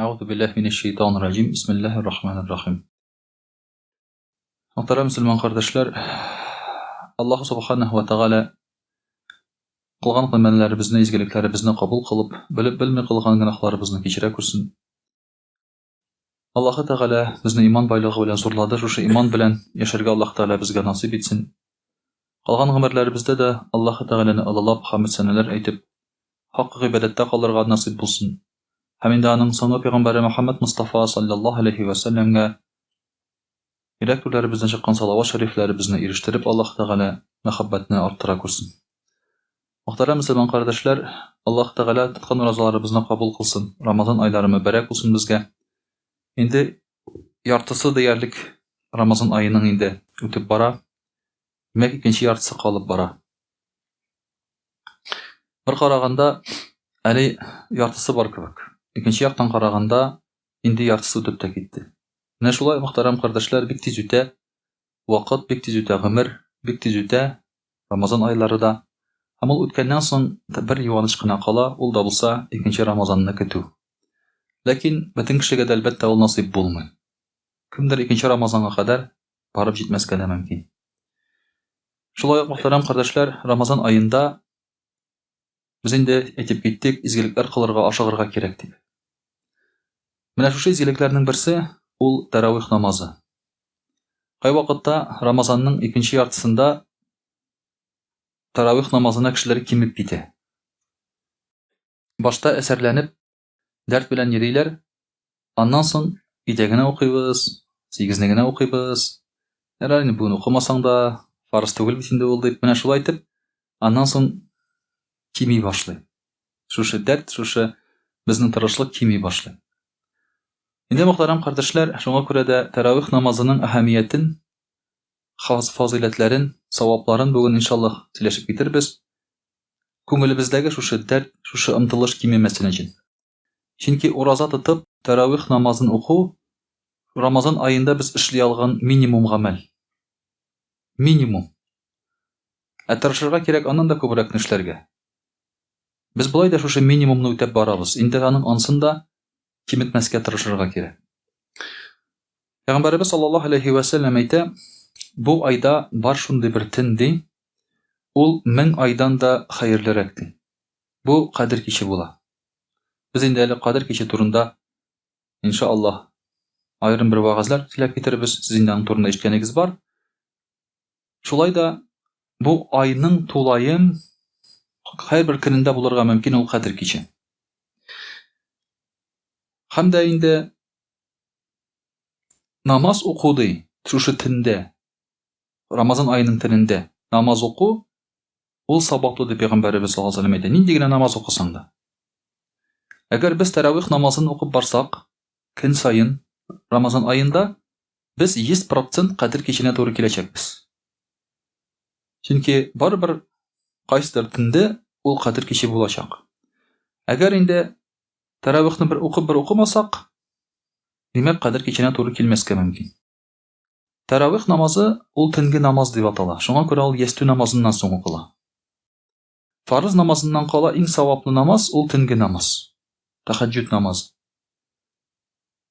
Euzu billahi mineşşeytanirracim. Bismillahirrahmanirrahim. Muhterem Müslüman kardeşler, Allah Subhanahu ve Teala kılgan kılmenlerimizni, izgeliklerimizni kabul kılıp, bilip bilmey kılgan günahlarımızны kechire kursun. Allah Teala bizni iman baylığı bilen zorladı. Şu iman bilen yaşarga Allah Teala bizge nasip etsin. Kılgan ömürlerimizde de Allah Teala'nı alalap, hamd seneler aytip, hakkı ibadette kalırga nasip bulsun. Hamindanın sonu Peygamberi Muhammed Mustafa sallallahu aleyhi ve sellem'e yüreklerimizden çıkan salavat şeriflerimizni eriştirip Allah Teala muhabbetini arttıra kursun. Muhterem Müslüman kardeşler, Allah Teala tutkan razılarımızı kabul kılsın. Ramazan ayları mübarek olsun bizge. Indi yartısı deyerlik Ramazan ayının indi ötüp bara. Demek ikinci yartısı kalıp bara. Bir karaganda Ali yartısı var kıvık. İkinci yaktan karaganda indi yartısı ötüp de gitti. Ne şulay muhterem kardeşler, bik tiz üte vakit, bik tiz üte ömür, bik tiz üte Ramazan ayları da. Ama ötkenden son bir yuvanışkına kala, ol da bulsa ikinci Ramazan'ını kütü. Lakin bütün kişiye de elbette ol nasip bulmuyor. Kimdir ikinci Ramazan'a kadar barıp gitmezken de mümkün. Şulay muhterem kardeşler, Ramazan ayında biz indi etip gittik, izgilikler kılırga, aşağırga kerektik. Менә şu izgiliklerinin birisi ol teravih namazı. Kay vakitta Ramazan'ın ikinci yartısında teravih namazına kişileri kimip gidi. Başta eserlenip dert bilen yeriler, ondan son idegine okuyuz, sekiznegine okuyuz. Herhalde bunu okumasan da farz tugul bitinde oldu. Менә şulay aytıp, ondan son kimi başlay. Şu dert, şu bizning tırışlık kimi başlay. Indi muhterem kardeşler, şuna göre de teravih namazının ehamiyetin, faziletlerin, savapların bugün inşallah tileşip bitiririz. Köngülübizdäge şu dert, şu ımtılış kimemesine için. Çünkü oraza tutup teravih namazını oku, Ramazan ayında biz işley algan minimum gamel. Minimum. Tırışırga kerek andan da köbürek nişlerge. Biz bulay da şu minimumnu ötep barabız. Indi anın ansında kim etmezke tırışırga kerek. Peygamberimiz sallallahu aleyhi ve sellem ayta, bu ayda bar şunday bir tindi, ol 1000 aydan da hayırlırekti. Bu Kadir Kişi bula. Biz indi eli Kadir Kişi turunda inşallah ayrım bir vaazlar tilep getiririz. Sizin de turunda işkenigiz var. Şulay da bu ayının tulayım her bir gününde bulurga mümkün ol Kadir Kişi. Hem de indi namaz okudu şu tinde, Ramazan ayının tinde namaz oku, ol sabahlı de Peygamberimiz sallallahu aleyhi ve sellem nindigine namaz okusan da. Eğer biz teravih namazını okup barsak, gün sayın Ramazan ayında biz 100% Kadir Kişi'ne doğru kileçekbiz. Çünkü bir qaysidir tinde ol Kadir Kişi bulacak. Eğer indi teravihni bir okumasak, demek Kadir Kişi'ne doğru kilmeske mümkün. Teravih namazı ol tüngi namaz deb atala. Şuna göre ol yestü namazından soň okula. Farz namazından kala iň savaplı namaz ol tüngi namaz. Tahajjud namazı.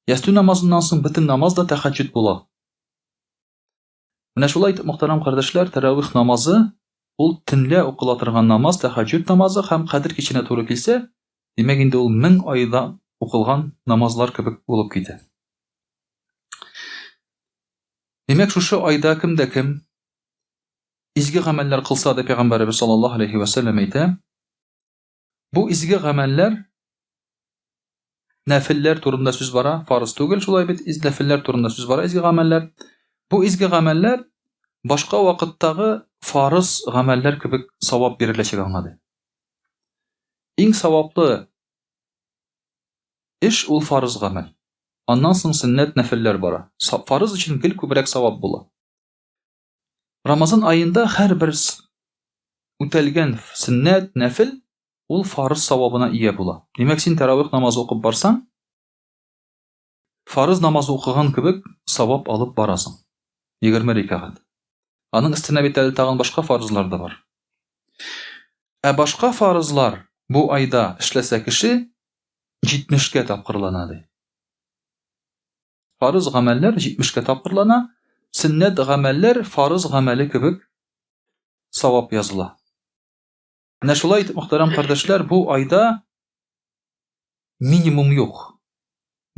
Yestü namazından soň bütün namaz da tahajjud bola. Menä şulay muhterem kardeşler, teravih namazı ol tünle okula turgan namaz, tahajjud namazı hem Kadir Kişi'ne doğru kilse, demek indi ol 1000 ayda okılgan namazlar kebek bolup gidi. Demek şu ayda kimde kim izgi gameller kılsa da Peygamberimiz sallallahu aleyhi ve sellem ayta, bu izgi gameller nafiller turunda söz bara, farz tugul şulay bit nafiller turunda söz bara izgi gameller. Bu izgi gameller başka vakıttagı farz gameller kebek savap berilecek anladı. İň savaplı iş ol farz gamel. Ondan soň sünnet nafiller bara. Farz için gil köbrek savap bola. Ramazan ayında her bir ötelgen sünnet nafil ol farz savabına iye bola. Demek sen teravih namazı okup barsan, farz namazı okugan kebek savap alıp barasın. 20 rekat. Anın üstüne biteli tagın başka farzlar da var. Başka farzlar bu ayda işlese kişi 70'ge tapkırlanады. Фарыз гамәлләр 70-кә тапкырлана, сөннәт гамәлләр фарыз гамәле кебек савап языла. Менә шулай итеп, мөхтәрәм кардәшләр, бу айда минимум юк.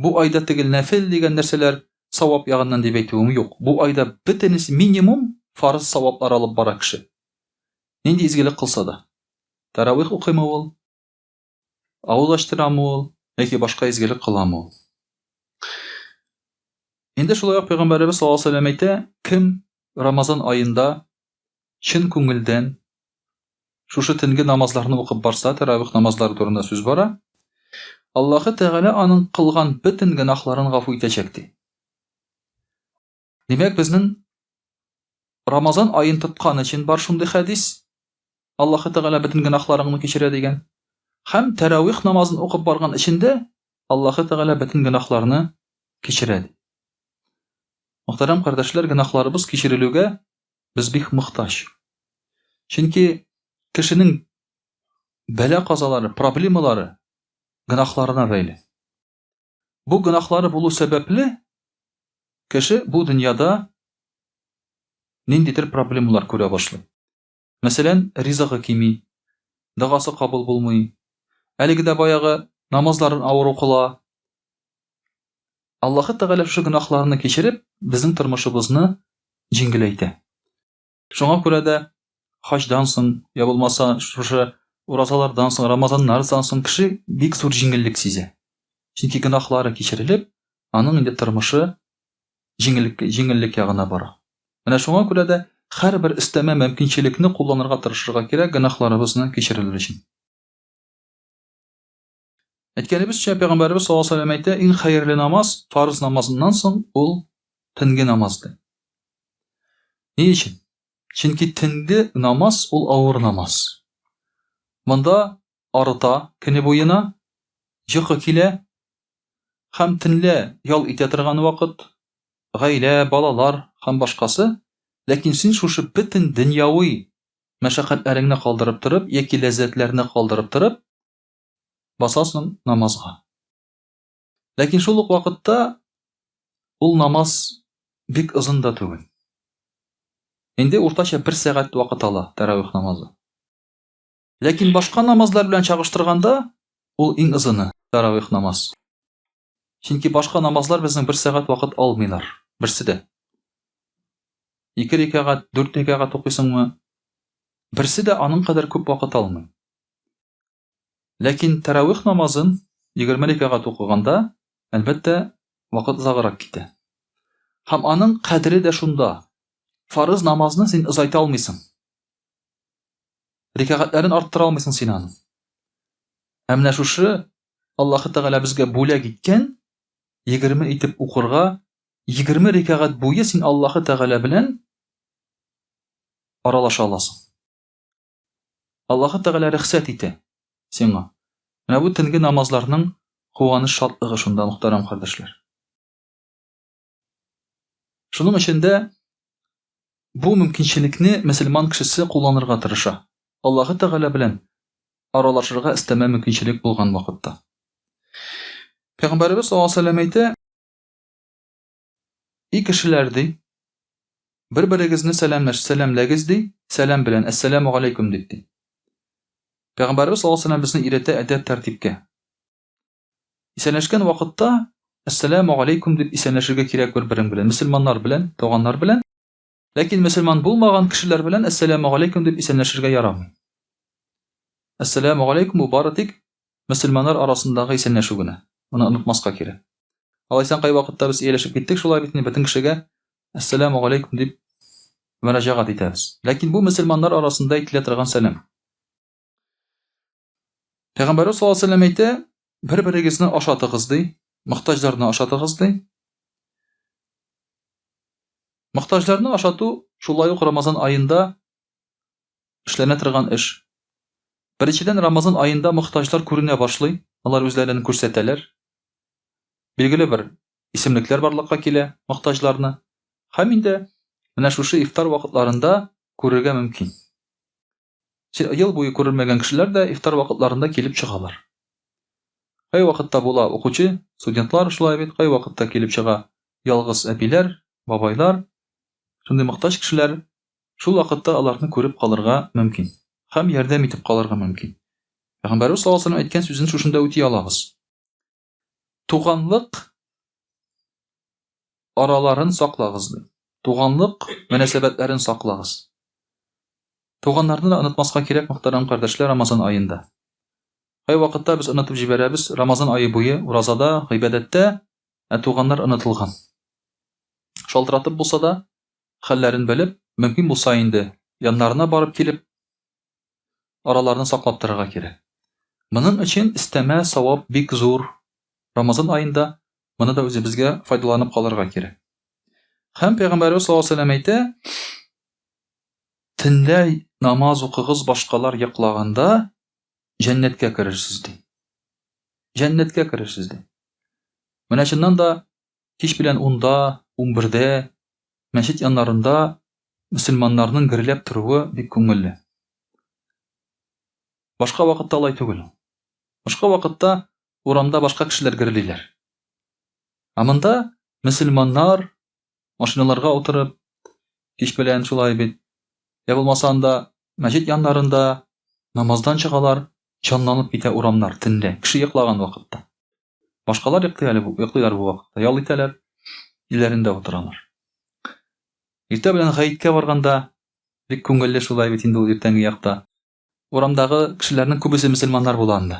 Бу айда тегел нәфил дигән нәрсәләр савап ягыннан дип әйтүем юк. Бу айда бөтенесе минимум фарыз саваплар алып бара кеше. Нинди изгелек кылса да. Таравих укыймы ул? Авыл аштырамы ул? Яки башка изгелек кыламы ул? Инде шулай ук Пәйгамбәрбез саллаллаһу алейһи ва сәллям әйтә, кем Рамазан аенда чын күңелдән шушы төнге намазларны укып барса, таравих намазлары турында сүз бара, Аллаһы Тәгалә аның кылган бөтен гөнаһларын гафу итәчәк ди. Димәк, безнең Рамазан аен тоткан өчен бар шундый хәдис, Аллаһы Тәгалә бөтен гөнаһларыңны кичерә дигән. Һәм таравих намазын укып барган өчендә Аллаһы Тәгалә бөтен гөнаһларны кичерә ди. Мөхтәрәм кардәшләр, гөнаһларыбыз кичерелүгә без бик мохтаҗ. Чөнки кешенең бәла казалары, проблемалары гөнаһларына бәйле. Бу гөнаһлары булу сәбәпле кеше бу дөньяда ниндидер проблемалар күрә башлый. Мәсәлән, ризыгы кими, догасы кабул булмый, әлеге дә баягы намазларын авыр укыла. Аллаһы Тәгалә шушы гөнаһларны кичереп, безнең тормышыбызны җиңеләйтә. Шуңа күрә дә хаҗдан соң, я булмаса шушы уразалардан соң, Рамазаннардан соң кеше бик зур җиңеллек сизә. Чөнки гөнаһлары кичерелеп, аның инде тормышы җиңеллек ягына бара. Менә шуңа күрә дә һәрбер истәмә мөмкинчелекне кулланырга тырышырга кирәк гөнаһларыбызны кичерелер өчен. Әйткәнебезчә, Пәйгамбәрбез саллаллаһу алейһи ва сәллям әйтә, иң хәерле намаз фарыз намазыннан соң ул төнге намазды. Ни өчен? Чөнки төнге намаз ул авыр намаз. Монда арыта көне буена, йокы килә, һәм төнлә ял итә торган вакыт, гаилә, балалар һәм башкасы, ләкин син шушы бөтен дөньяви мәшәкатьләреңне калдырып торып, яки ләззәтләрне калдырып торып, басасың намазга. Ләкин шул ук вакытта ул намаз бик озын да түгел. Инде уртача 1 сәгать вакыт ала таравих намазы. Ләкин башка намазлар белән чагыштырганда ул иң озыны таравих намаз. Чөнки башка намазлар безнең 1 сәгать вакыт алмыйлар. Берсе дә. 2 рәкәгать, 4 рәкәгать укыйсыңмы? Берсе дә аның кадәр күп вакыт алмый. Ләкин таравих намазын 20 рәкәгать укыганда, әлбәттә, вакыт озаграк китә. Һәм аның кадере дә шунда. Фарыз намазны син озайта алмыйсың. Рәкәгатьләрен арттыра алмыйсың син аны. Менә шушы Аллаһы Тәгалә безгә бүләк иткән 20 итеп укырга, 20 рәкәгать буе син Аллаһы Тәгалә белән аралаша аласың. Аллаһы Тәгалә рөхсәт итә сиңа. Менә бу төнге намазларның куаныш шатлыгы шунда, мөхтәрәм кардәшләр. Шуның өчен дә бу мөмкинчелекне мөселман кешесе кулланырга тырыша. Аллаһы Тәгалә белән аралашырга истәмә мөмкинчелек булган вакытта. Пәйгамбәрбез саллаллаһу алейһи ва сәллям әйтә, и кешеләр ди, бер-берегезне сәламләгез ди, сәлам белән, әссәламу алейкум дип ди. Пәйгамбәрбез саллаллаһу алейһи ва сәллям безне өйрәтә әдәп тәртипкә. Исәнләшкән вакытта әссәламу алейкум дип исәнләшергә кирәк бер-берең белән, мөселманнар белән, туганнар белән. Ләкин мөселман булмаган кешеләр белән әссәламу алейкум дип исәнләшергә ярамый. Әссәламу алейкум бу бары тик мөселманнар арасындагы исәнләшү генә. Моны онытмаска кирәк. Алайсан кай вакытта без ияләшеп киттек, шулай бит бөтен кешегә әссәламу алейкум дип мөрәҗәгать итәбез. Ләкин бу мөселманнар арасында әйтелә торган сәлам. Пәйгамбәрбез саллаллаһу алейһи ва сәллям әйтә, бер-берегезне ашатыгыз ди, мохтаҗларны ашатыгыз ди. Мохтаҗларны ашату шулай ук Рамазан аенда эшләнә торган эш. Беренчедән, Рамазан аенда мохтаҗлар күренә башлый, алар үзләрен күрсәтәләр. Билгеле бер исемлекләр барлыкка килә мохтаҗларны. Һәм инде менә шушы ифтар вакытларында күрергә мөмкин. Ел буе күрелмәгән кешеләр дә ифтар вакытларында килеп чыгалар. Кай вакытта була укучы, студентлар шулай бит, кай вакытта килеп чыга ялгыз әбиләр, бабайлар, шундый мохтаҗ кешеләр шул вакытта аларны күреп калырга мөмкин һәм ярдәм итеп калырга мөмкин. Пәйгамбәрбез саллаллаһу алейһи ва сәллям әйткән сүзен шушында үти алабыз. Туганлык араларын саклагыз. Туганлык мөнәсәбәтләрен саклагыз. Туганнарны да онытмаска кирәк, мөхтәрәм кардәшләр, Рамазан аенда. Кай вакытта без онытып җибәрәбез, Рамазан ае буе уразада, гыйбадәттә, туганнар онытылган. Шалтыратып булса да, хәлләрен белеп, мөмкин булса инде яннарына барып килеп, араларны саклап торырга кирәк. Моның өчен истәмә савап бик зур. Рамазан аенда моны да үзебезгә файдаланып калырга кирәк. Һәм Пәйгамбәрбез саллаллаһу алейһи ва сәллям әйтә, төнлә намаз укыгыз башкалар йоклаганда, җәннәткә керерсез ди. Җәннәткә керерсез ди. Менә шуннан да кич белән 10-да, 11-дә мәчет яннарында мөселманнарның гөрләп торуы бик күңелле. Башка вакытта алай түгел. Башка вакытта урамда башка кешеләр гөрлиләр. Монда мөселманнар машиналарга утырып, кич белән шулай бит, я булмаса анда мәчет яннарында намаздан чыгалар, җанланып китә урамнар төнлә, кеше йоклаган вакытта. Башкалар йоклыйлар бу вакытта, ял итәләр, илләрендә утыралар. Иртә белән гаеткә барганда бик күңелле шулай бит инде ул иртәнге якта. Урамдагы кешеләрнең күбесе мөселманнар була анда.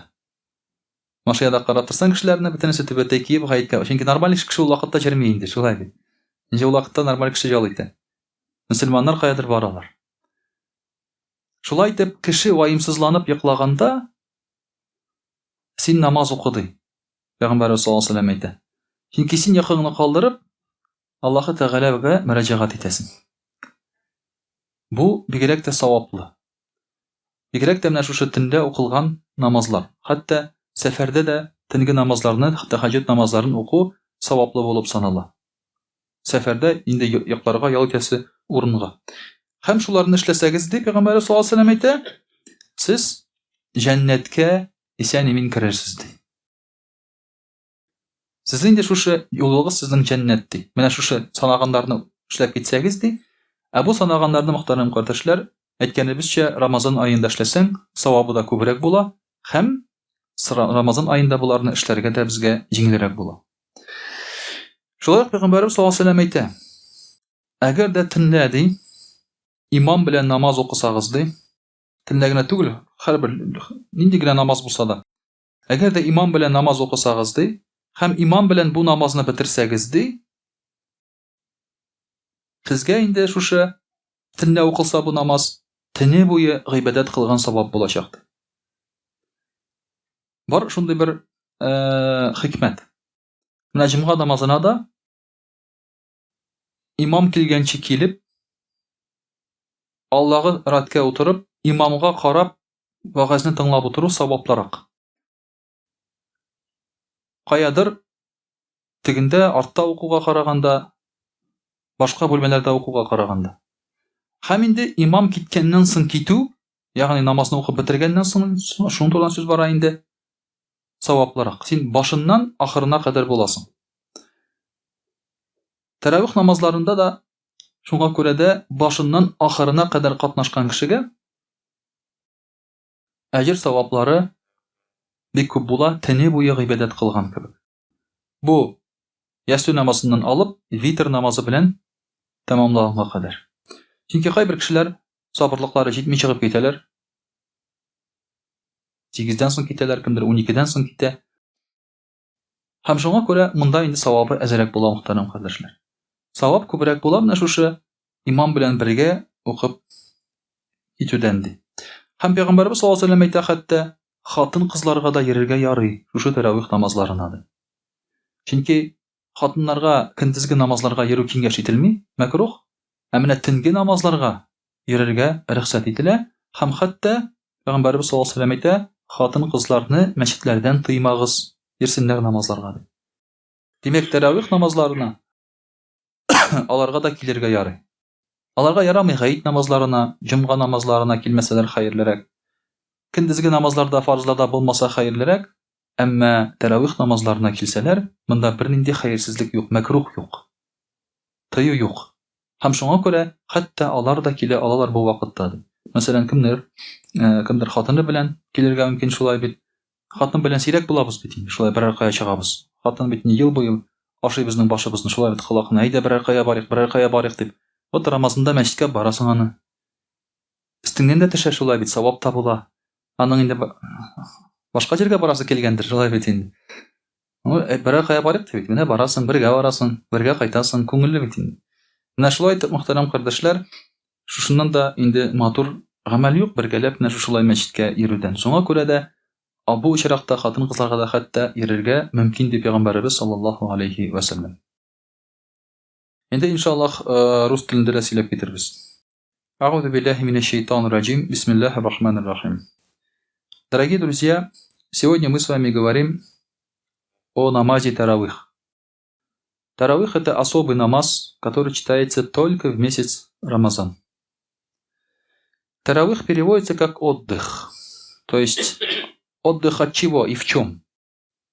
Машинада карап торсаң кешеләрне бөтенесе түбәтәй киеп гаеткә. Чөнки нормаль кеше ул вакытта йөрми инде, шулай бит. Инде ул вакытта нормаль кеше ял итә. Мөселманнар каядыр баралар. Шулай итеп, кеше ваимсызланып йоклаганда син намаз укыды. Пәйгамбәрбез саллаллаһу алейһи ва сәллям әйтә. Чөнки син йокыңны калдырып, Аллаһ Тәгаләгә мөрәҗәгать итәсең. Бу бигрәк тә саваплы. Бигрәк тә менә шушы төндә укылган намазлар. Хәтта сәфәрдә дә төнге намазларны, тәһаҗҗүд намазларын уку саваплы булып санала. Сәфәрдә инде йокларга ял итәсе урынга. Һәм шуларны эшләсәгез дип Пәйгамбәр саллаллаһу алейһи ва сәллям әйтә, сез җәннәткә исән-имин керерсез ди. Сезнең инде шушы юлыгыз сезнең җәннәт ди. Менә шушы санаганнарны эшләп китсәгез ди, бу санаганнарны мөхтәрәм кардәшләр, әйткәнебезчә, Рамазан аенда эшләсәң, савабы да күбрәк була, һәм Рамазан аенда буларны эшләргә дә безгә җиңелрәк була. Шулай ук Пәйгамбәрбез саллаллаһу алейһи ва сәллям әйтә, әгәр дә төнлә ди, имам белән намаз укысагыз ди, төнлә генә түгел, һәрбер нинди генә намаз булса да, әгәр дә имам белән намаз укысагыз ди, һәм имам белән бу намазны бетерсәгез ди, сезгә инде шушы төнлә укылса бу намаз, төне буе гыйбадәт кылган савап булачак. Бар шундый бер хикмәт. Менә җомга намазына да имам килгәнче килеп, Аллаһы рәткә утырып, имамга карап, вагызны тыңлап утыру саваплырак. Каядыр тегендә артта укуга караганда, башка бүлмәләрдә укуга караганда. Һәм инде имам киткәннән соң китү, ягъни намазны укып бетергәннән соң, шуның турында сүз бара инде, саваплырак. Син башыннан ахырына кадәр буласың. Тәравих намазларында да шуңа күрә дә башыннан ахырына кадәр катнашкан кешегә әҗер саваплары бик күп була, төне буе гыйбадәт кылган кебек. Бу ястү намазыннан алып, витр намазы белән тәмамланганга кадәр. Чөнки кайбер кешеләр сабырлыклары җитми чыгып китәләр. 8-дән соң китәләр, кемдер 12-дән соң китә. Һәм шуңа күрә монда инде савабы әзрәк була, мөхтәрәм кардәшләр. Савап күбрәк була менә шушы имам белән бергә укып китүдән ди. Һәм Пәйгамбәрбез саллаллаһу алейһи ва сәллям әйтә, хәтта хатын-кызларга да йөрергә ярый шушы тәравих намазларына ди. Чөнки хатыннарга көндезге намазларга йөрү киңәш ителми, мәкрух, менә төнге намазларга йөрергә рөхсәт ителә, һәм хәтта Пәйгамбәрбез саллаллаһу алейһи ва сәллям әйтә, хатын-кызларны мәчетләрдән тыймагыз, йөрсеннәр намазларга ди. Димәк, тәравих намазларына аларга да килергә ярый. Аларга ярамый гаит намазларына, җомга намазларына килмәсәләр хәерлерәк. Көндезге намазларда, фарзларда булмаса хәерлерәк, әмма тәравих намазларына килсәләр, монда бернинди хәерсезлек юк, мәкрух юк. тыю юк. Һәм шуңа күрә хәтта алар да килә алалар бу вакытта. Мәсәлән, кемдер хатыны белән килергә мөмкин шулай бит. Хатын белән сирәк булабыз бит инде. Шулай берәр кая чыгабыз. Хатын бит ел буе ашыйбызның башыбызны шулай бит кылакны. Әйдә берәр кая барыйк дип. Вот Рамазанда мәчеткә барасың аны. Өстеңнән дә төшә шулай бит, савап табыла. Аның инде башка җиргә барасы килгәндер шулай бит инде. Берәр кая барыйк дип, менә барасың, бергә барасың, бергә кайтасың, күңелле бит инде. Менә шулай итеп, мөхтәрәм кардәшләр, шушыннан да инде матур гамәл юк, бергәләп менә шулай мәчеткә йөрүдән. Шуңа күрә дә бу очракта хатын-кызларга да хәтта йөрергә мөмкин дип Пәйгамбәрбез саллаллаһу алейхи ва саллям. Инде иншаллаһ рус телендә дә сөйләп китербез. А'удhu billahi minash shaitanir rajim. Бисмиллахир рахманир рахим. Дорогие друзья, сегодня мы с вами говорим о намазе таравих. Таравих — это особый намаз, который читается только в месяц Рамазан. Таравих переводится как отдых. То есть отдых от чего и в чем?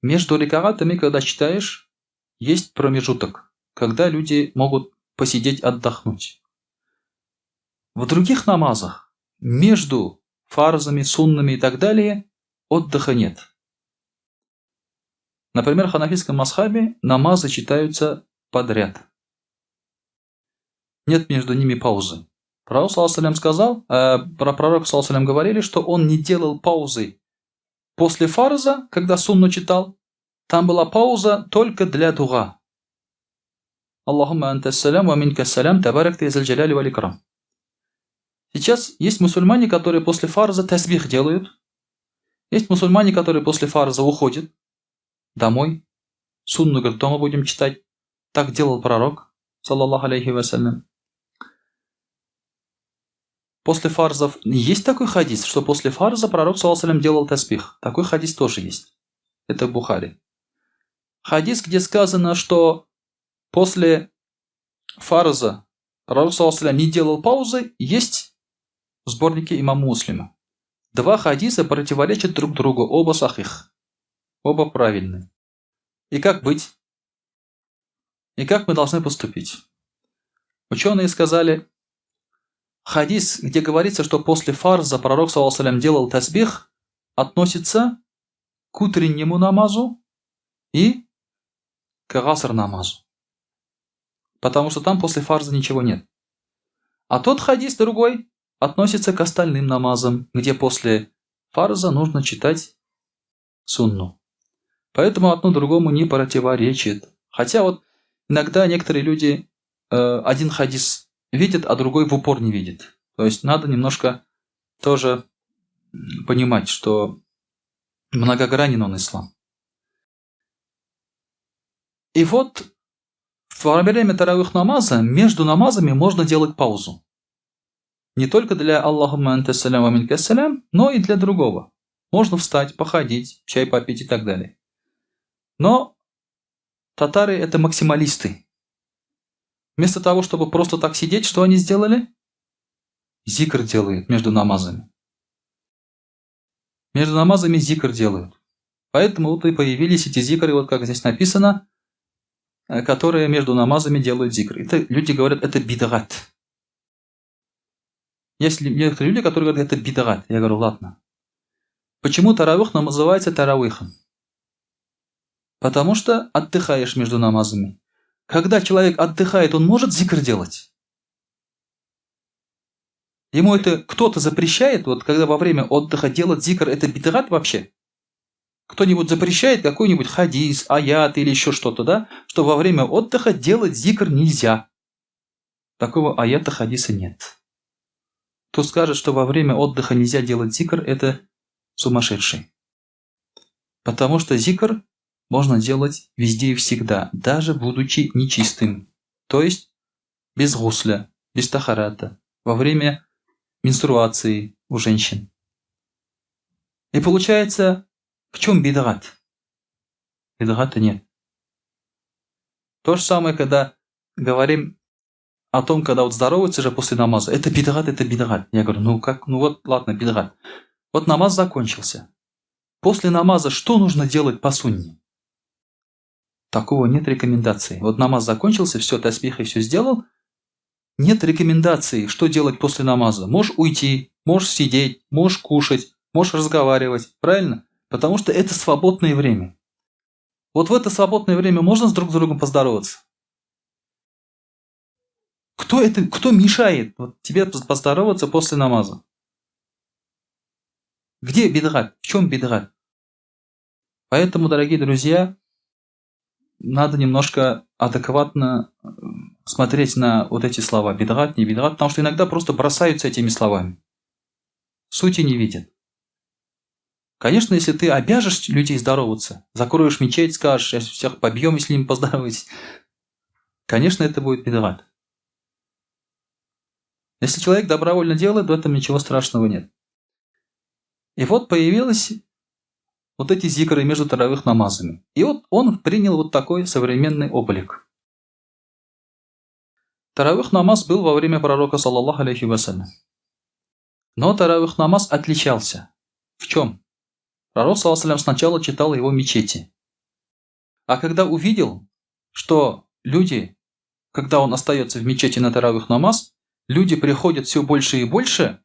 Между ракаатами, когда читаешь, есть промежуток, когда люди могут посидеть, отдохнуть. В других намазах, между фарзами, суннами и так далее, отдыха нет. Например, в ханафитском мазхабе намазы читаются подряд. Нет между ними паузы. Пророк саллаллаху алейхи ва саллям сказал, про пророка саллаллаху алейхи ва саллям говорили, что он не делал паузы после фарза, когда сунну читал. Там была пауза только для дуга. Аллахумма анта салям ва минка салям, табаракта изаль джаляли валь икрам. Сейчас есть мусульмане, которые после фарза тасбих делают. Есть мусульмане, которые после фарза уходят домой. Сунну, говорит, дома будем читать. Так делал пророк, саллаллаху алейхи ва саллям. После фарзов есть такой хадис, что после фарза пророк, саллаллаху алейхи ва саллям, делал тасбих. Такой хадис тоже есть. Это в Бухари. Хадис, где сказано, что после фарза пророк, саллаллаху алейхи ва саллям, не делал паузы, есть в сборнике имама Муслима. Два хадиса противоречат друг другу, оба сахих, оба правильные. И как быть? И как мы должны поступить? Ученые сказали, хадис, где говорится, что после фарза пророк, саллаллаху алейхи ва саллям, делал тасбих, относится к утреннему намазу и к гаср намазу. Потому что там после фарза ничего нет. А тот хадис другой относится к остальным намазам, где после фарза нужно читать сунну. Поэтому одно другому не противоречит. Хотя вот иногда некоторые люди один хадис видят, а другой в упор не видят. То есть надо немножко тоже понимать, что многогранен он ислам. И вот во время таравих намаза между намазами можно делать паузу. Не только для Аллахумма анта салям ва минка салям, но и для другого. Можно встать, походить, чай попить и так далее. Но татары — это максималисты. Вместо того, чтобы просто так сидеть, что они сделали? Зикр делают между намазами. Между намазами зикр делают. Поэтому вот и появились эти зикры, вот как здесь написано, которые между намазами делают зикр. Это люди говорят, это бидгат. Есть некоторые люди, которые говорят, это бидгат. Я говорю, ладно. Почему таравих называется таравихом? Потому что отдыхаешь между намазами. Когда человек отдыхает, он может зикр делать? Ему это кто-то запрещает, вот когда во время отдыха делать зикр, это бидгат вообще? Кто-нибудь запрещает какой-нибудь хадис, аят или еще что-то, да? Что во время отдыха делать зикр нельзя. Такого аята, хадиса нет. Кто скажет, что во время отдыха нельзя делать зикр, это сумасшедший. Потому что зикр можно делать везде и всегда, даже будучи нечистым. То есть без гусля, без тахарата, во время менструации у женщин. И получается, в чем бидгат? Бидгата нет. То же самое, когда говорим о том, когда вот здороваются же после намаза. Это бидгат, это бидгат. Я говорю, ну как, ну вот ладно, бидгат. Вот намаз закончился. После намаза что нужно делать по сунне? Такого нет рекомендации. Вот намаз закончился, все, тасбих и все сделал. Нет рекомендации, что делать после намаза. Можешь уйти, можешь сидеть, можешь кушать, можешь разговаривать. Правильно? Потому что это свободное время. Вот в это свободное время можно друг с другом поздороваться? Кто мешает тебе поздороваться после намаза? Где бидгат? В чем бидгат? Поэтому, дорогие друзья, надо немножко адекватно смотреть на вот эти слова. Бидгат, не бидгат, потому что иногда просто бросаются этими словами. Сути не видят. Конечно, если ты обяжешь людей здороваться, закроешь мечеть, скажешь, всех побьем, если не поздороваетесь, конечно, это будет бидгат. Если человек добровольно делает, в этом ничего страшного нет. И вот появились вот эти зикры между таравих намазами. И вот он принял вот такой современный облик. Таравих намаз был во время пророка, саллаллаху алейхи вассалям. Но таравих намаз отличался. В чем? Пророк, саллаллаху алейхи вассалям, сначала читал его в мечети. А когда увидел, что люди, когда он остается в мечети на таравих намаз, люди приходят все больше и больше,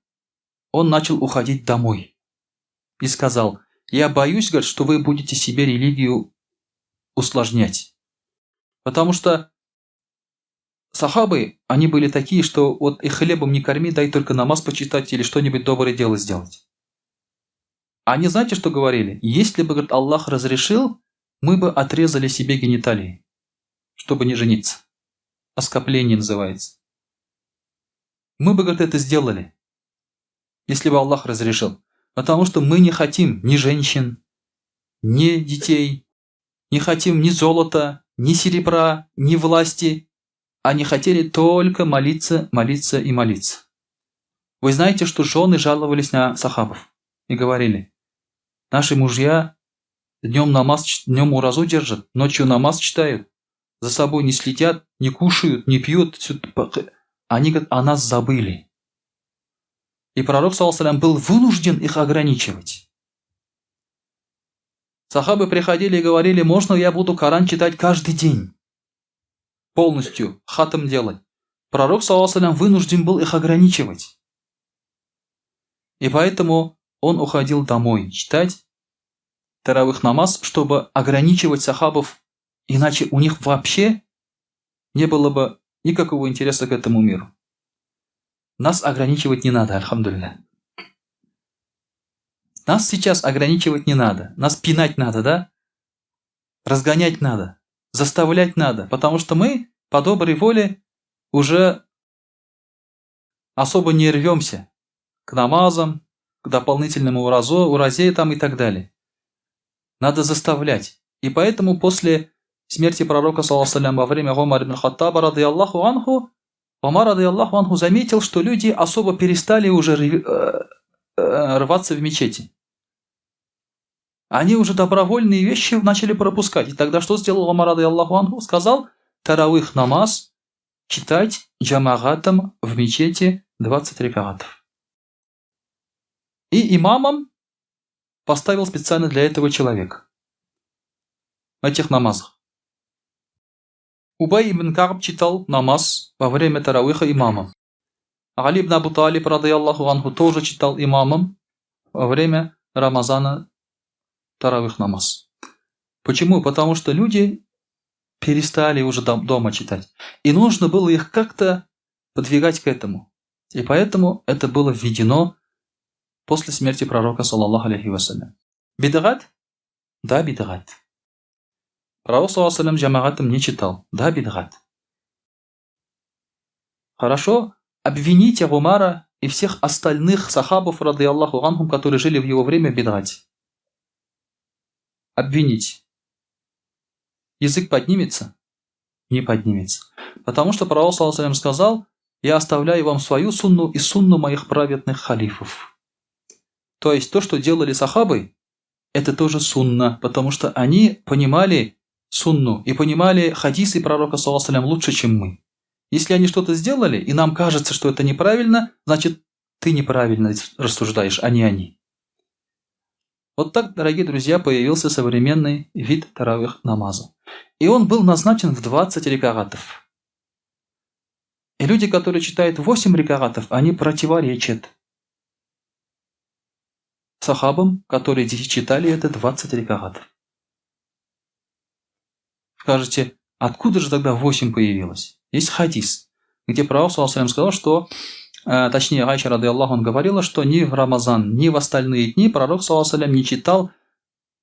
он начал уходить домой. И сказал: я боюсь, говорит, что вы будете себе религию усложнять. Потому что сахабы, они были такие, что вот их хлебом не корми, дай только намаз почитать или что-нибудь доброе дело сделать. Они знаете, что говорили? Если бы, говорит, Аллах разрешил, мы бы отрезали себе гениталии, чтобы не жениться. Оскопление называется. Мы бы, говорит, это сделали, если бы Аллах разрешил. Потому что мы не хотим ни женщин, ни детей, не хотим ни золота, ни серебра, ни власти. Они хотели только молиться, молиться и молиться. Вы знаете, что жены жаловались на сахабов и говорили: наши мужья днем уразу держат, ночью намаз читают, за собой не следят, не кушают, не пьют. Они, говорят, о нас забыли. И пророк, саллаллаху алейхи вассалям, был вынужден их ограничивать. Сахабы приходили и говорили: можно я буду Коран читать каждый день? Полностью, хатам делать. Пророк, саллаллаху алейхи вассалям, вынужден был их ограничивать. И поэтому он уходил домой читать таравих намаз, чтобы ограничивать сахабов, иначе у них вообще не было бы никакого интереса к этому миру. Нас ограничивать не надо, альхамдулилля. Нас сейчас ограничивать не надо. Нас пинать надо, да? Разгонять надо. Заставлять надо. Потому что мы по доброй воле уже особо не рвемся к намазам, к дополнительному уразе там и так далее. Надо заставлять. И поэтому после смерти пророка, саллаллаху алейхи вассалям, во время Умара ибн Хаттаба, радийаллаху анху, Умар, радийаллаху анху, заметил, что люди особо перестали уже рваться в мечети. Они уже добровольные вещи начали пропускать. И тогда что сделал Умар, радийаллаху анху? Сказал: таравих намаз читать джамагатом в мечети 20 ракаатов. И имамом поставил специально для этого человека в этих намазах. Убай ибн Кааб читал намаз во время таравиха имамом. Али ибн Абу Талиб, радийаллаху анху, тоже читал имамом во время Рамазана таравих намаз. Почему? Потому что люди перестали уже дома читать. И нужно было их как-то подвигать к этому. И поэтому это было введено после смерти пророка, саллаллаху алейхи вассалям. Бидгат? Да, бидгат. Пророк, саллаллаху алейхи вассалям, джамагатом не читал. Да, бидгат. Хорошо, обвините Умара и всех остальных сахабов, радийаллаху анхум, которые жили в его время, в бидгате. Обвините. Язык поднимется? Не поднимется. Потому что пророк, саллаллаху алейхи вассалям, сказал: я оставляю вам свою сунну и сунну моих праведных халифов. То есть то, что делали сахабы, это тоже сунна, потому что они понимали сунну и понимали хадисы пророка, саллаллаху алейхи вассалям, лучше, чем мы. Если они что-то сделали, и нам кажется, что это неправильно, значит, ты неправильно рассуждаешь, а не они. Вот так, дорогие друзья, появился современный вид таравих намаза. И он был назначен в 20 рикагатов. И люди, которые читают 8 рикагатов, они противоречат сахабам, которые читали это 20 рикагатов. Скажете, откуда же тогда 8 появилось? Есть хадис, где пророк сказал, что, точнее, Айша радийаллаху анха говорила, что ни в Рамазан, ни в остальные дни пророк не читал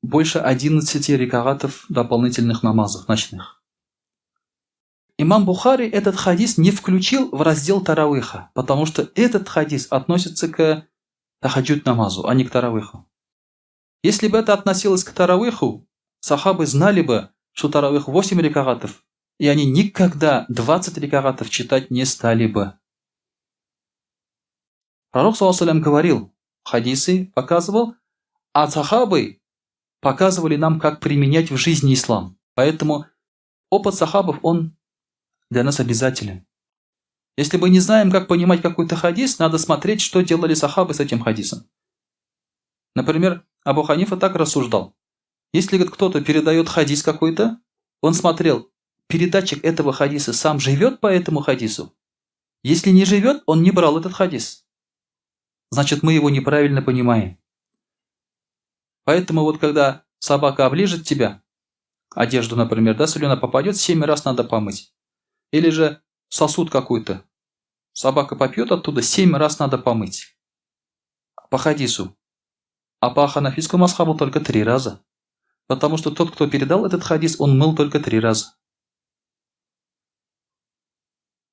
больше 11 рикагатов дополнительных намазов ночных. Имам Бухари этот хадис не включил в раздел таравиха, потому что этот хадис относится к тахаджуд намазу, а не к таравиху. Если бы это относилось к таравиху, сахабы знали бы, что таравих 8 рикагатов, и они никогда 20 рикагатов читать не стали бы. Пророк говорил, хадисы показывал, а сахабы показывали нам, как применять в жизни ислам. Поэтому опыт сахабов, он для нас обязателен. Если мы не знаем, как понимать какой-то хадис, надо смотреть, что делали сахабы с этим хадисом. Например, Абу Ханифа так рассуждал. Если кто-то передает хадис какой-то, он смотрел, передатчик этого хадиса сам живет по этому хадису. Если не живет, он не брал этот хадис. Значит, мы его неправильно понимаем. Поэтому вот когда собака оближет тебя, одежду, например, да, слюна попадет, 7 раз надо помыть. Или же сосуд какой-то. Собака попьет оттуда, 7 раз надо помыть. По хадису. А по ханафитскому масхабу только 3 раза. Потому что тот, кто передал этот хадис, он мыл только 3 раза.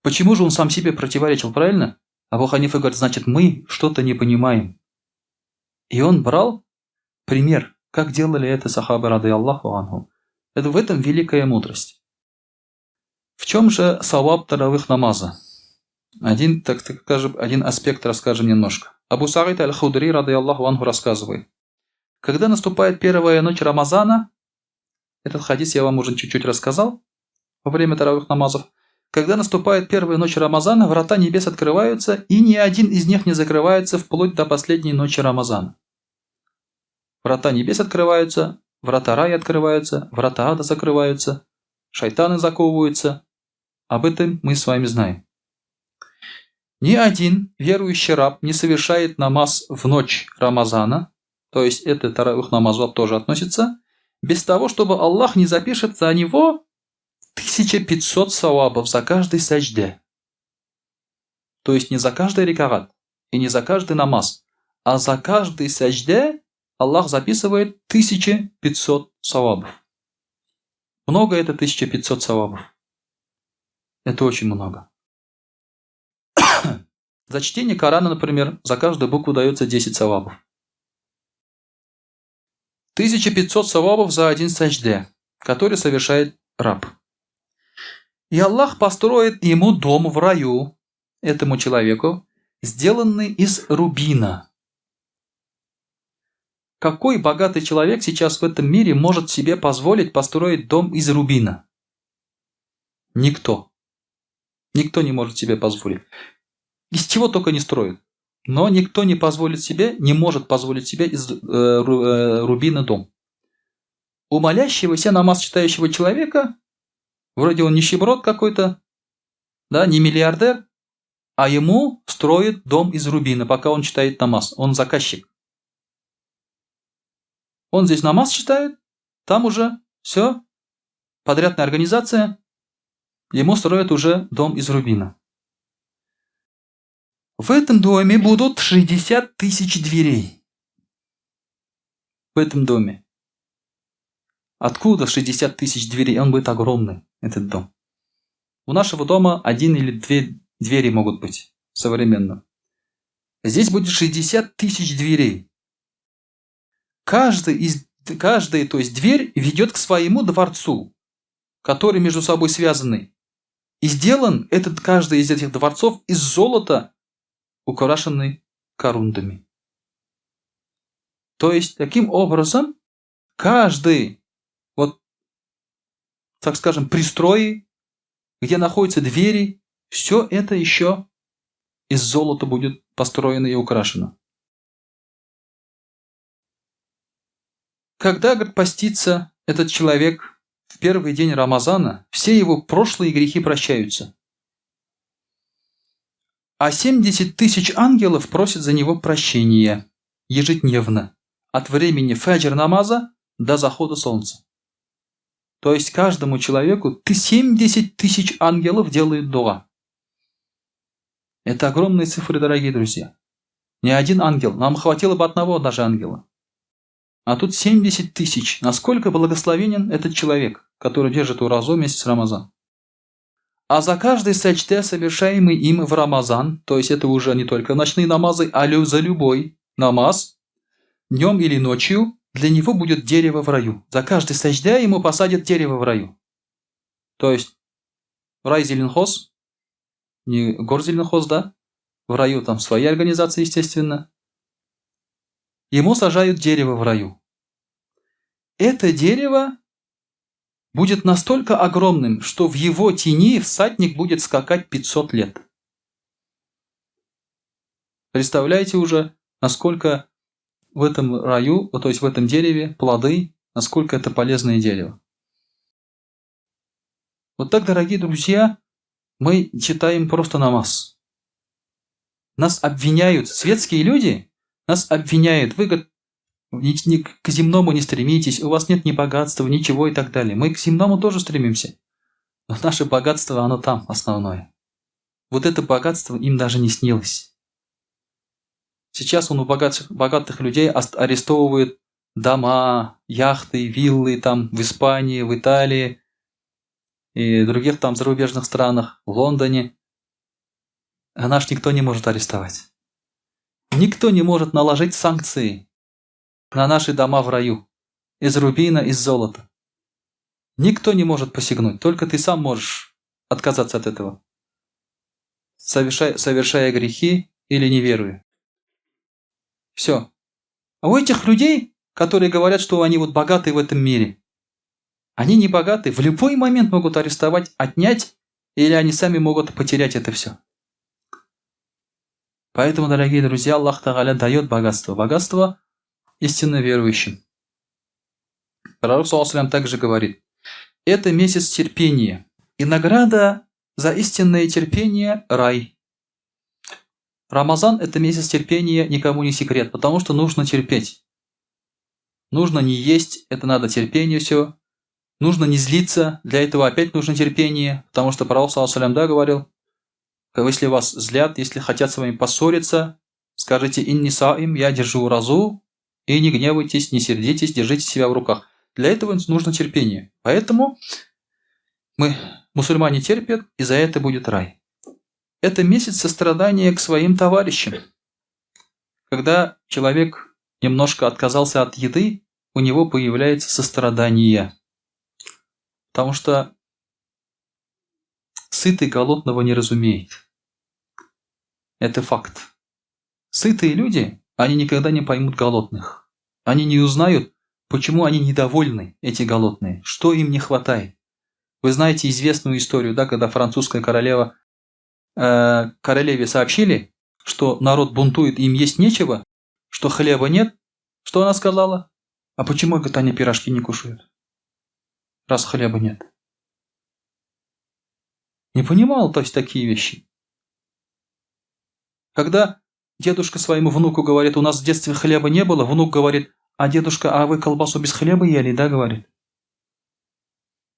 Почему же он сам себе противоречил, правильно? Абу Ханифа говорит, значит, мы что-то не понимаем. И он брал пример, как делали это сахабы радийаллаху анху. Это в этом великая мудрость. В чем же саваб таравих намаза? Один аспект расскажем немножко. Абу Саид аль-Худри радийаллаху анху рассказывает. Когда наступает первая ночь Рамазана, этот хадис я вам уже чуть-чуть рассказал во время таравих намазов. Когда наступает первая ночь Рамазана, врата небес открываются, и ни один из них не закрывается вплоть до последней ночи Рамазана. Врата небес открываются, врата рая открываются, врата ада закрываются, шайтаны заковываются. Об этом мы с вами знаем. Ни один верующий раб не совершает намаз в ночь Рамазана, то есть это таравих намазов тоже относится, без того, чтобы Аллах не запишет за него 1500 савабов за каждый саджде. То есть не за каждый рикагат и не за каждый намаз, а за каждый саджде Аллах записывает 1500 савабов. Много это 1500 савабов. Это очень много. За чтение Корана, например, за каждую букву дается 10 савабов. 1500 савабов за один саджде, который совершает раб. И Аллах построит ему дом в раю, этому человеку, сделанный из рубина. Какой богатый человек сейчас в этом мире может себе позволить построить дом из рубина? Никто. Никто не может себе позволить. Из чего только не строят. Но никто не может позволить себе из рубина дом. У молящегося намаз читающего человека, вроде он нищеброд какой-то, да, не миллиардер, а ему строит дом из рубина, пока он читает намаз. Он заказчик. Он здесь намаз читает, там уже все, подрядная организация, ему строят уже дом из рубина. В этом доме будут 60 тысяч дверей. В этом доме. Откуда 60 тысяч дверей? Он будет огромный, этот дом. У нашего дома 1 или 2 двери могут быть современно. Здесь будет 60 тысяч дверей. Каждая, то есть дверь ведет к своему дворцу, который между собой связаны. И сделан каждый из этих дворцов из золота, украшенный корундами. То есть, таким образом, каждый, так скажем, пристрой, где находятся двери, все это еще из золота будет построено и украшено. когда, говорит, постится этот человек в первый день Рамазана, все его прошлые грехи прощаются. А 70 тысяч ангелов просят за него прощения ежедневно, от времени фаджр намаза до захода солнца. То есть каждому человеку 70 тысяч ангелов делают дуа. Это огромные цифры, дорогие друзья. Не один ангел, нам хватило бы одного даже ангела. А тут 70 тысяч. Насколько благословенен этот человек, который держит уразу месяц Рамазан. А за каждый саджда, совершаемый им в Рамазан, то есть это уже не только ночные намазы, а за любой намаз, днем или ночью, для него будет дерево в раю. За каждый саджда ему посадят дерево в раю. То есть в рай зеленхоз, не гор зеленхоз, да? В раю там своя организация, естественно. Ему сажают дерево в раю. Это дерево будет настолько огромным, что в его тени всадник будет скакать 500 лет. Представляете уже, насколько в этом раю, то есть в этом дереве, плоды, насколько это полезное дерево. Вот так, дорогие друзья, мы читаем просто намаз. Нас обвиняют, светские люди нас обвиняют. Вы, говорят, к земному не стремитесь, у вас нет ни богатства, ничего и так далее. Мы к земному тоже стремимся. Но наше богатство, оно там основное. Вот это богатство им даже не снилось. Сейчас у богатых людей арестовывают дома, яхты, виллы там в Испании, в Италии и других там зарубежных странах, в Лондоне. А наш никто не может арестовать. Никто не может наложить санкции на наши дома в раю. Из рубина, из золота. Никто не может посягнуть. Только ты сам можешь отказаться от этого. Совершая грехи или не веруя. Все. А у этих людей, которые говорят, что они вот богатые в этом мире, они не богаты. В любой момент могут арестовать, отнять, или они сами могут потерять это все. Поэтому, дорогие друзья, Аллах Тааля дает богатство. Богатство истинно верующим. Пророк ﷺ также говорит: это месяц терпения, и награда за истинное терпение – рай. Рамазан – это месяц терпения, никому не секрет, потому что нужно терпеть. Нужно не есть, это надо терпение все. Нужно не злиться, для этого опять нужно терпение, потому что Пророк ﷺ говорил: если вас злят, если хотят с вами поссориться, скажите «инни саим», я держу уразу, и не гневайтесь, не сердитесь, держите себя в руках. Для этого нужно терпение. Поэтому мусульмане терпят, и за это будет рай. Это месяц сострадания к своим товарищам. Когда человек немножко отказался от еды, у него появляется сострадание. Потому что сытый голодного не разумеет. Это факт. Сытые люди, они никогда не поймут голодных. Они не узнают, почему они недовольны, эти голодные, что им не хватает. Вы знаете известную историю, да, когда французская королеве сообщили, что народ бунтует, им есть нечего, что хлеба нет. Что она сказала? А почему, говорит, они пирожки не кушают, раз хлеба нет? Не понимал, то есть, такие вещи. Когда дедушка своему внуку говорит: у нас в детстве хлеба не было, внук говорит: а дедушка, а вы колбасу без хлеба ели, да, говорит?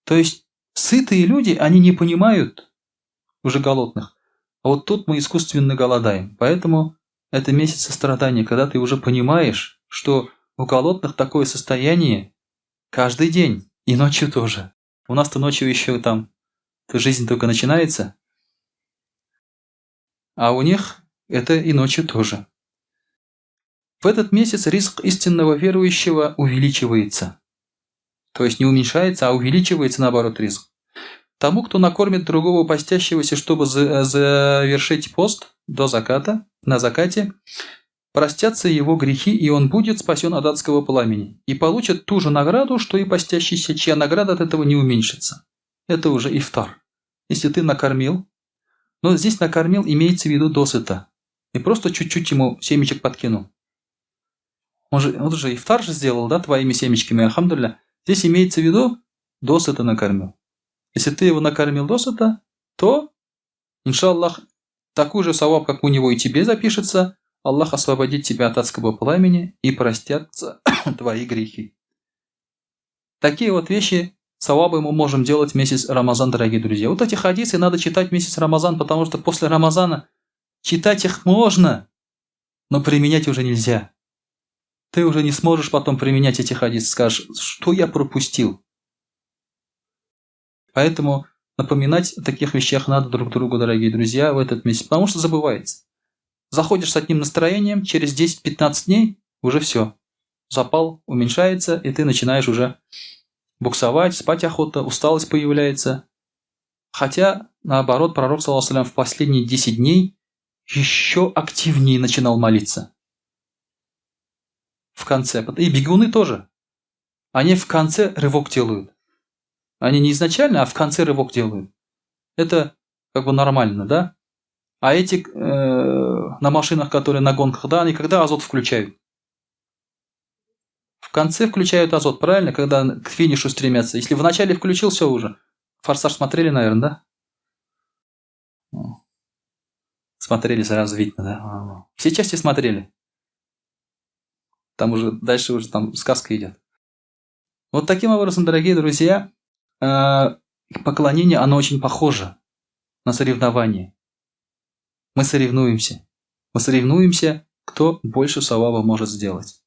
То есть сытые люди, они не понимают уже голодных. А вот тут мы искусственно голодаем. Поэтому это месяц сострадания, когда ты уже понимаешь, что у голодных такое состояние каждый день, и ночью тоже. У нас-то ночью еще там жизнь только начинается, а у них это и ночью тоже. В этот месяц ризк истинного верующего увеличивается. То есть не уменьшается, а увеличивается, наоборот, ризк. Тому, кто накормит другого постящегося, чтобы завершить пост до заката, на закате, простятся его грехи, и он будет спасен от адского пламени, и получит ту же награду, что и постящийся, чья награда от этого не уменьшится. Это уже ифтар. Если ты накормил, но здесь накормил имеется в виду досыта, и просто чуть-чуть ему семечек подкинул. Он же ифтар же сделал, да, твоими семечками, альхамдулилля. Здесь имеется в виду, досыта накормил. Если ты его накормил досыта, то, иншаллах, такой же саваб, как у него и тебе запишется, Аллах освободит тебя от адского пламени и простятся твои грехи. Такие вот вещи, савабы мы можем делать в месяц Рамазан, дорогие друзья. Вот эти хадисы надо читать в месяц Рамазан, потому что после Рамазана читать их можно, но применять уже нельзя. Ты уже не сможешь потом применять эти хадисы, скажешь, что я пропустил. Поэтому напоминать о таких вещах надо друг другу, дорогие друзья, в этот месяц, потому что забывается. Заходишь с одним настроением, через 10-15 дней уже все. Запал уменьшается, и ты начинаешь уже буксовать, спать охота, усталость появляется. Хотя, наоборот, пророк, саллаллаху алейхи ва саллям, в последние 10 дней еще активнее начинал молиться. В конце. И бегуны тоже. Они в конце рывок делают. Они не изначально, а в конце рывок делают. Это как бы нормально, да? А эти на машинах, которые на гонках, да, они когда азот включают? В конце включают азот, правильно? Когда к финишу стремятся. Если в начале включил, все уже. «Форсаж» смотрели, наверное, да? Смотрели, сразу видно, да? Все части смотрели. Там уже, дальше уже там сказка идет. Вот таким образом, дорогие друзья, поклонение, оно очень похоже на соревнование. Мы соревнуемся. Мы соревнуемся, кто больше саваба может сделать.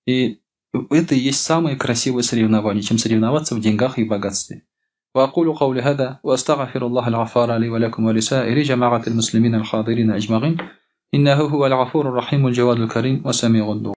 И это и есть самое красивое соревнование, чем соревноваться в деньгах и богатстве. وأقول قولي هذا وأستغفر الله الغفار لي ولكم ولسائر جماعة المسلمين الحاضرين أجمعين إنه هو الغفور الرحيم الجواد الكريم وسميع الدعاء.